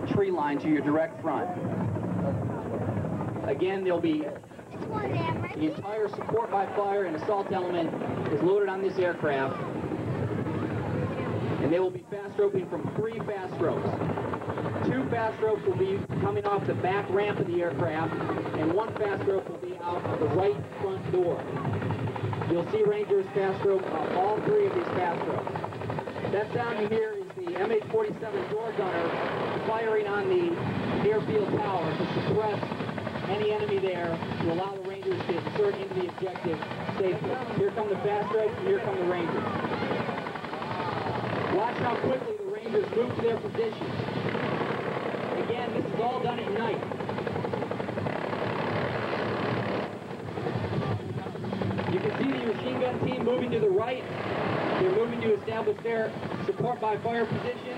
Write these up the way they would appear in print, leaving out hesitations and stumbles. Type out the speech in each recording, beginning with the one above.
Tree line to your direct front. Again, there'll be the entire support by fire and assault element is loaded on this aircraft, and they will be fast roping from 3 fast ropes. 2 fast ropes will be coming off the back ramp of the aircraft, and 1 fast rope will be out the right front door. You'll see Rangers fast rope all 3 of these fast ropes. That sound you hear is the MH-47 door gunner firing on the airfield tower to suppress any enemy there to allow the Rangers to insert into the objective safely. Here come the fast ropes, and here come the Rangers. Watch how quickly the Rangers move to their position. Again, this is all done at night. You can see the machine gun team moving to the right. They're moving to establish their support by fire position.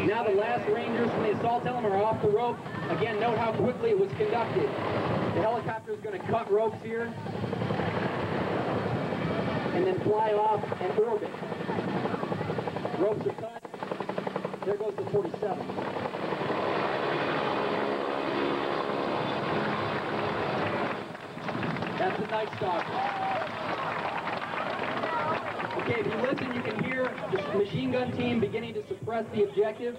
Now the last Rangers from the assault element are off the rope. Again, note how quickly it was conducted. The helicopter is going to cut ropes here and then fly off and orbit. Ropes are cut. There goes the 47. That's the Night Stalker. Okay, if you listen, you can hear the machine gun team beginning to suppress the objective.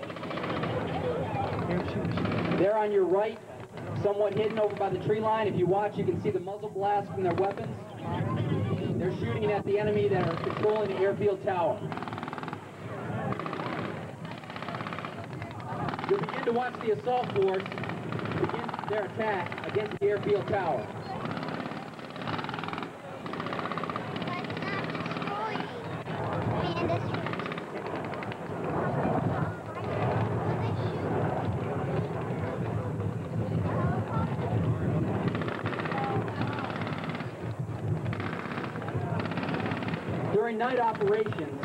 They're on your right, somewhat hidden over by the tree line. If you watch, you can see the muzzle blast from their weapons. They're shooting at the enemy that are controlling the airfield tower. You'll begin to watch the assault force begin their attack against the airfield tower. During night operations,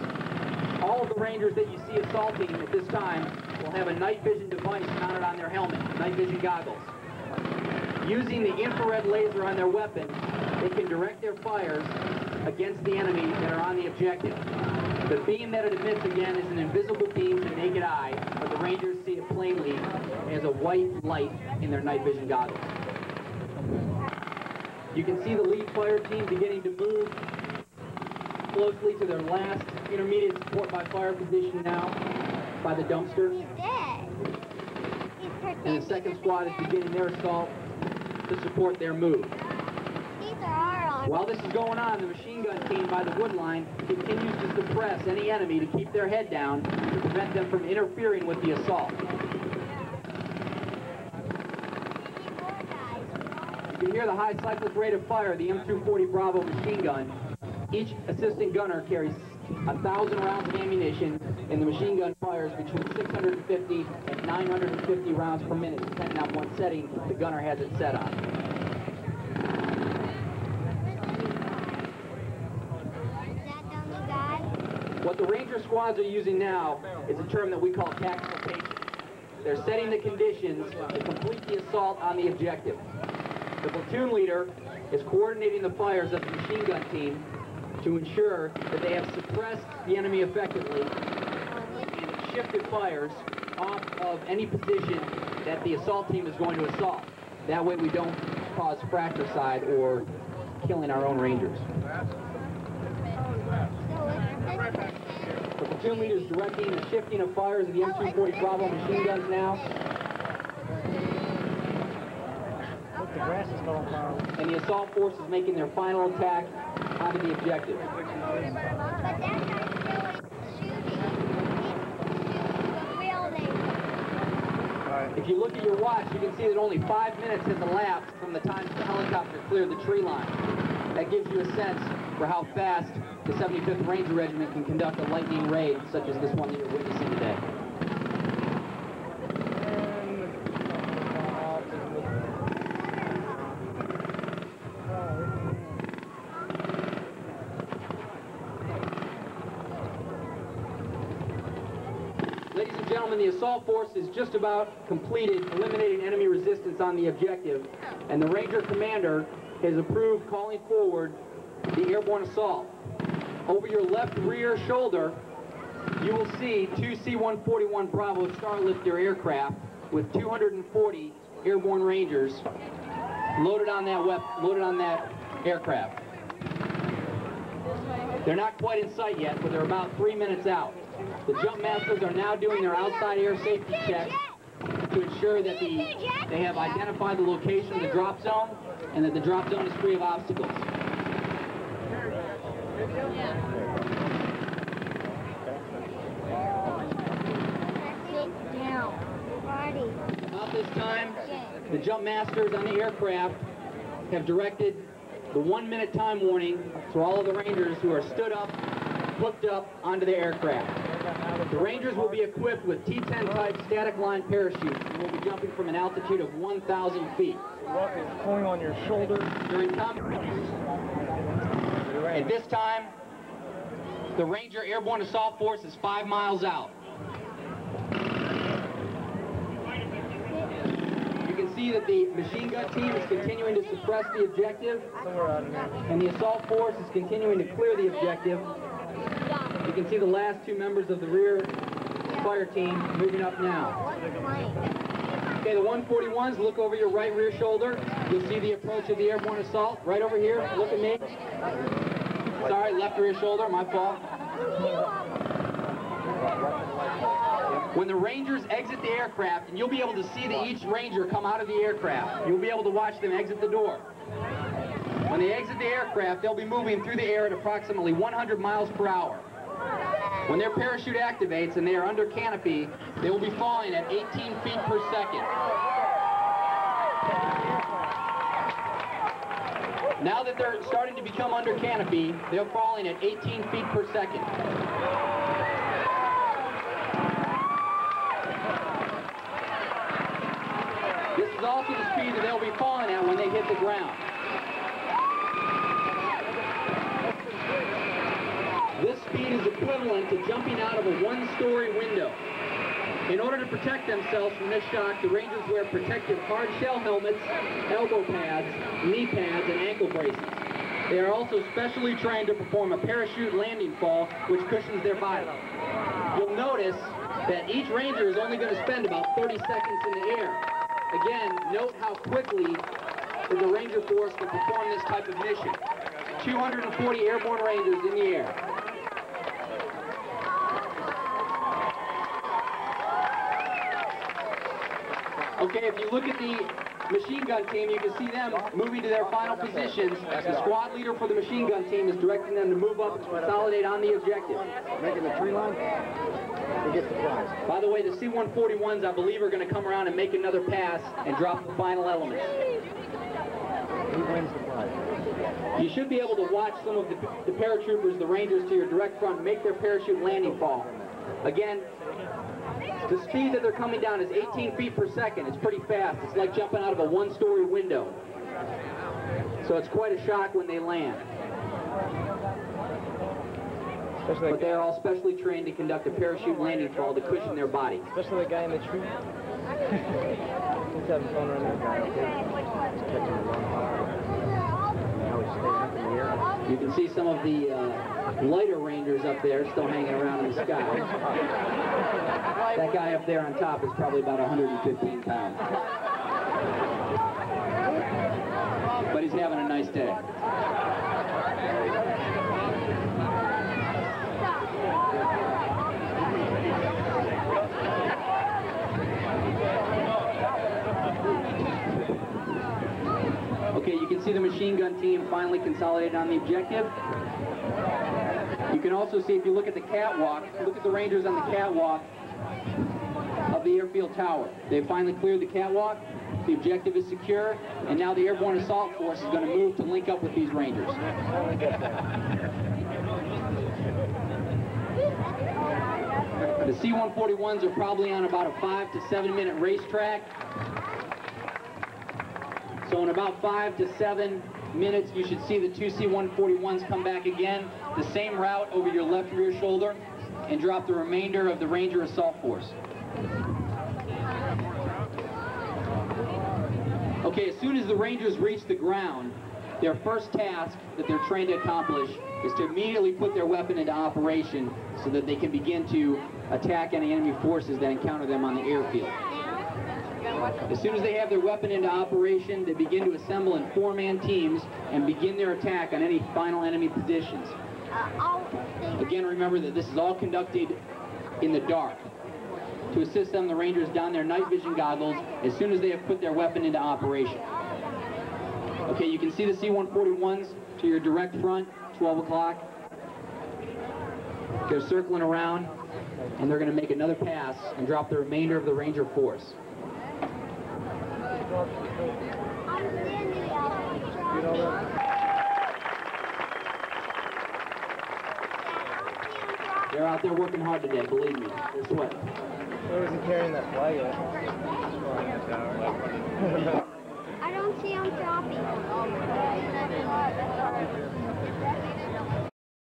all of the Rangers that you see assaulting at this time will have a night vision device mounted on their helmet, night vision goggles. Using the infrared laser on their weapon, they can direct their fires against the enemy that are on the objective. The beam that it emits, again, is an invisible beam to the naked eye, but the Rangers see it plainly as a white light in their night vision goggles. You can see the lead fire team beginning to move closely to their last intermediate support by fire position now by the dumpster. He's dead. And the second squad is beginning their assault to support their move. While this is going on, the machine gun team by the wood line continues to suppress any enemy to keep their head down to prevent them from interfering with the assault. You can hear the high cyclic rate of fire of the M240 Bravo machine gun. Each assistant gunner carries 1,000 rounds of ammunition, and the machine gun fires between 650 and 950 rounds per minute, depending on what setting the gunner has it set on. What the Ranger squads are using now is a term that we call tactical patience. They're setting the conditions to complete the assault on the objective. The platoon leader is coordinating the fires of the machine gun team to ensure that they have suppressed the enemy effectively and shifted fires off of any position that the assault team is going to assault. That way we don't cause fratricide or killing our own Rangers. The platoon leader is directing the shifting of fires of the M240 Bravo machine guns now. And the assault force is making their final attack onto the objective. If you look at your watch, you can see that only 5 minutes has elapsed from the time the helicopter cleared the tree line. That gives you a sense for how fast the 75th Ranger Regiment can conduct a lightning raid such as this one that you're witnessing today. Ladies and gentlemen, the assault force is just about completed eliminating enemy resistance on the objective, and the Ranger commander has approved calling forward the airborne assault. Over your left rear shoulder, you will see two C-141 Bravo Starlifter aircraft with 240 airborne Rangers loaded on that aircraft. They're not quite in sight yet, but they're about 3 minutes out. The jump masters are now doing their outside air safety checks to ensure that they have identified the location of the drop zone and that the drop zone is free of obstacles. About this time, the jump masters on the aircraft have directed the 1-minute time warning for all of the Rangers who are stood up, hooked up onto the aircraft. The Rangers will be equipped with T-10 type static line parachutes and will be jumping from an altitude of 1,000 feet. Pulling on your shoulder. During at this time, the Ranger Airborne Assault Force is 5 miles out. You can see that the machine gun team is continuing to suppress the objective, and the assault force is continuing to clear the objective. You can see the last two members of the rear fire team moving up now. Okay, the 141s, look over your right rear shoulder. You'll see the approach of the airborne assault. Right over here, look at me. Sorry, left rear shoulder, my fault. When the Rangers exit the aircraft, and you'll be able to see each Ranger come out of the aircraft, you'll be able to watch them exit the door. When they exit the aircraft, they'll be moving through the air at approximately 100 miles per hour. When their parachute activates and they are under canopy, they will be falling at 18 feet per second. Now that they're starting to become under canopy, they're falling at 18 feet per second. This is also the speed that they'll be falling at when they hit the ground. This speed is equivalent to jumping out of a one-story window. In order to protect themselves from this shock, the Rangers wear protective hard shell helmets, elbow pads, knee pads, and ankle braces. They are also specially trained to perform a parachute landing fall, which cushions their body. You'll notice that each Ranger is only going to spend about 30 seconds in the air. Again, note how quickly the Ranger force can perform this type of mission. 240 airborne Rangers in the air. Okay, if you look at the machine gun team, you can see them moving to their final positions. The squad leader for the machine gun team is directing them to move up and consolidate on the objective. Making the tree line, we get the prize. By the way, the C-141s, I believe, are going to come around and make another pass and drop the final elements. He wins the prize. You should be able to watch some of the paratroopers, the Rangers, to your direct front make their parachute landing fall. Again, the speed that they're coming down is 18 feet per second. It's pretty fast. It's like jumping out of a one-story window. So it's quite a shock when they land. But they're all specially trained to conduct a parachute landing fall to cushion their body. Especially the guy in the tree. He's having fun right now. He's catching a long fire. Now he's staying up in the air. You can see some of the lighter Rangers up there still hanging around in the sky. That guy up there on top is probably about 115 pounds. But he's having a nice day. Okay, you can see the machine gun team finally consolidated on the objective. You can also see, if you look at the catwalk, look at the Rangers on the catwalk of the Airfield Tower. They've finally cleared the catwalk, the objective is secure, and now the Airborne Assault Force is going to move to link up with these Rangers. The C-141s are probably on about a 5 to 7 minute racetrack. So in about 5 to 7 minutes, you should see the two C-141s come back again, the same route over your left rear shoulder, and drop the remainder of the Ranger Assault Force. Okay, as soon as the Rangers reach the ground, their first task that they're trained to accomplish is to immediately put their weapon into operation so that they can begin to attack any enemy forces that encounter them on the airfield. As soon as they have their weapon into operation, they begin to assemble in 4-man teams and begin their attack on any final enemy positions. Again, remember that this is all conducted in the dark. To assist them, the Rangers don their night vision goggles as soon as they have put their weapon into operation. Okay, you can see the C-141s to your direct front, 12 o'clock. They're circling around, and they're going to make another pass and drop the remainder of the Ranger force. They're out there working hard today, believe me. They're sweating. Where isn't carrying that flag yet? I don't see him dropping.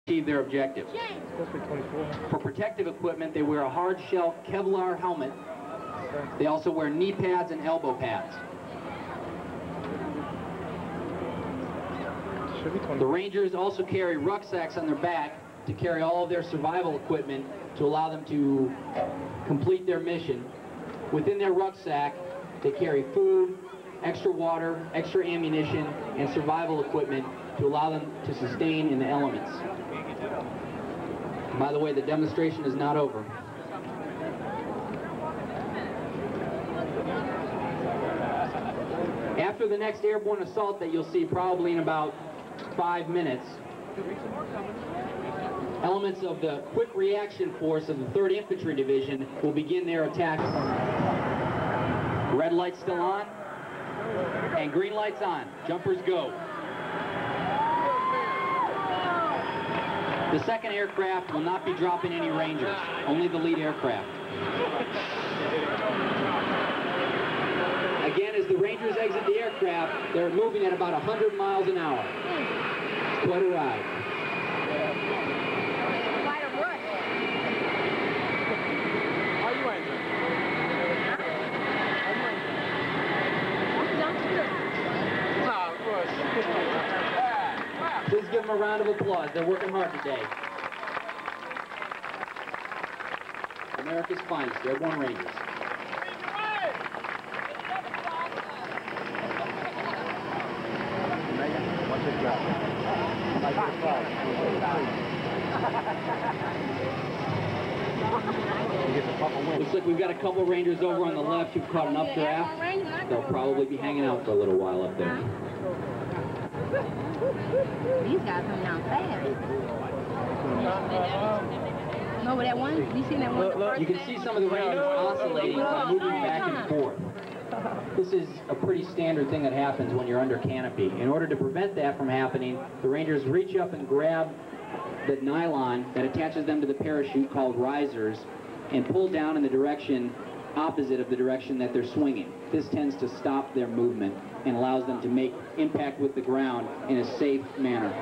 Achieve their objectives. For protective equipment, they wear a hard shell Kevlar helmet. They also wear knee pads and elbow pads. The Rangers also carry rucksacks on their back to carry all of their survival equipment to allow them to complete their mission. Within their rucksack, they carry food, extra water, extra ammunition, and survival equipment to allow them to sustain in the elements. By the way, the demonstration is not over. After the next airborne assault that you'll see probably in about 5 minutes, elements of the Quick Reaction Force of the 3rd Infantry Division will begin their attacks. Red light's still on, and green light's on. Jumpers go. The 2nd aircraft will not be dropping any Rangers, only the lead aircraft. Again, as the Rangers exit the aircraft, they're moving at about 100 miles an hour. It's quite a ride. Please give them a round of applause. They're working hard today. America's finest, Airborne Rangers. Looks like we've got a couple Rangers over on the left who've caught an updraft. They'll probably be hanging out for a little while up there. These guys come down fast. No, that one? You seen that one? You can see some of the Rangers oscillating by moving back and forth. This is a pretty standard thing that happens when you're under canopy. In order to prevent that from happening, the Rangers reach up and grab the nylon that attaches them to the parachute called risers and pull down in the direction opposite of the direction that they're swinging. This tends to stop their movement and allows them to make impact with the ground in a safe manner.